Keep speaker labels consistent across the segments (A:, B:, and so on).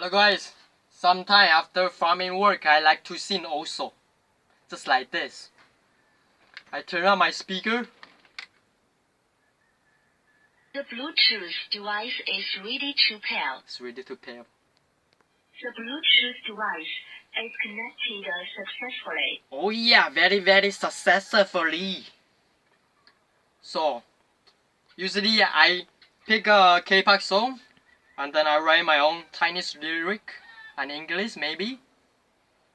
A: Hello guys, sometime after farming work I like to sing also. Just like this. I turn on my speaker.
B: The Bluetooth device is ready to pair.
A: It's ready to pair.
B: The Bluetooth device is connected successfully.
A: Oh yeah, very successfully. So, usually I pick a K-pop song and then I write my own Chinese lyric and English maybe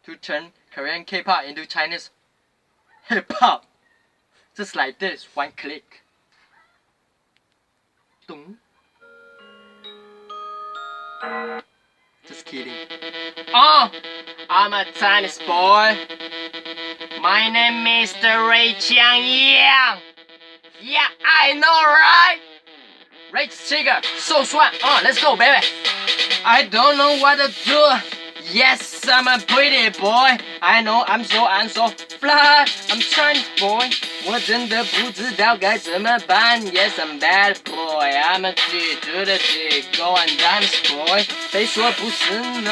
A: to turn Korean K-pop into Chinese hip-hop. Just like this, one click. Dong. Just kidding. Oh, I'm a Chinese boy. My name is Ray Chiang Yang. Yeah, I know, right? Ray Chicken, so sweat. Let's go, baby. I don't know what to do. Yes, I'm a pretty boy. I know I'm so fly. I'm Chinese boy. 我真的不知道该怎么办。Yes, I'm bad boy. I'm a G to the G, go and dance boy. 谁说不是呢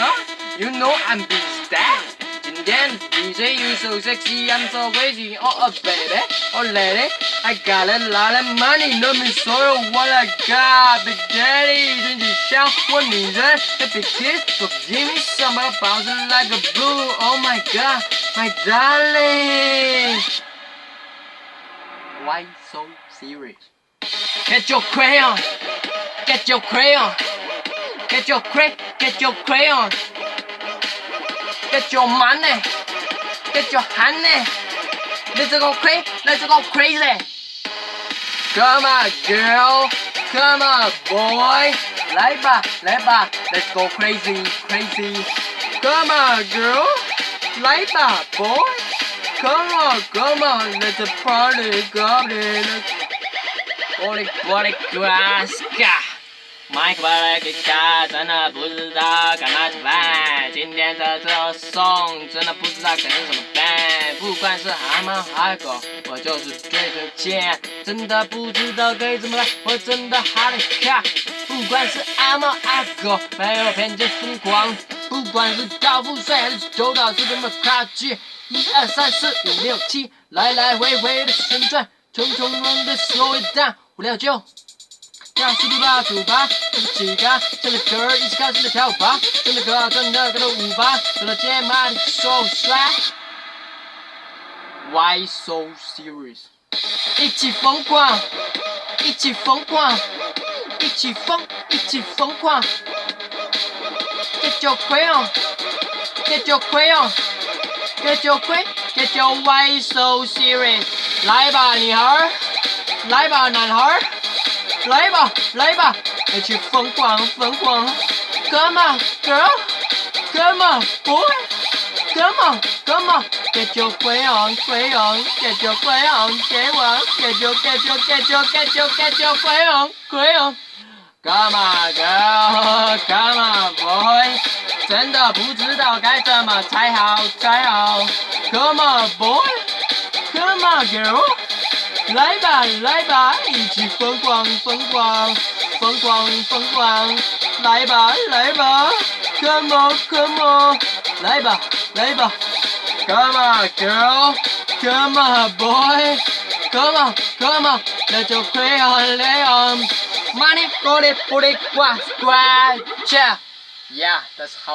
A: ？You know I'm busy that. 今天的 DJ you so sexy, I'm so crazy. Oh, baby, oh lady, I got a lot of money. 农民所有 what I got, Big Daddy， 真的像我女人 ，Happy kiss, so give me some, bounce like a blue. Oh my God, my darling. Why so serious? Get your crayon, get your crayon, get your crayon, get your money, get your honey. Let's go crazy. Come on, girl, come on, boy. 来吧 let's go crazy. Come on, girl, 来吧 boy. Come on, let's party, Body grass, Mike 把来给他，真的不知道该哪去办。今天的这首 song 真的不知道该怎么办。不管是蛤蟆海狗，我就是追着钱，真的不知道该怎么办。我真的好厉害。不管是阿猫阿狗，没有偏见疯狂。不管是高富帅还是求道是这么卡气。1、2、3、4、5、6、7，来回的旋转，冲冲的slow it down， 5、6、9。让速度吧，出发，这是起嘎，跟着歌儿一起开心的跳吧，跟着歌转的跟着舞吧，走到街马你so帅。Why so serious？ 一起疯狂，一起疯狂，一起疯狂。Get your crayon, get your crayon, get your why so serious？ 来吧，女孩，来吧，男孩。来吧，一起疯狂 ！Come on, girl, come on, boy, come on, get your crayon, get your crayon, get your crayon. Come on, girl, come on, boy， 真的不知道该怎么才好。Come on, boy, come on, girl。来吧，一起疯狂，来吧 ，Come on， 来吧 ，Come on girl， Come on boy，Come on， let your crayon， money， body， squat， yeah，that's how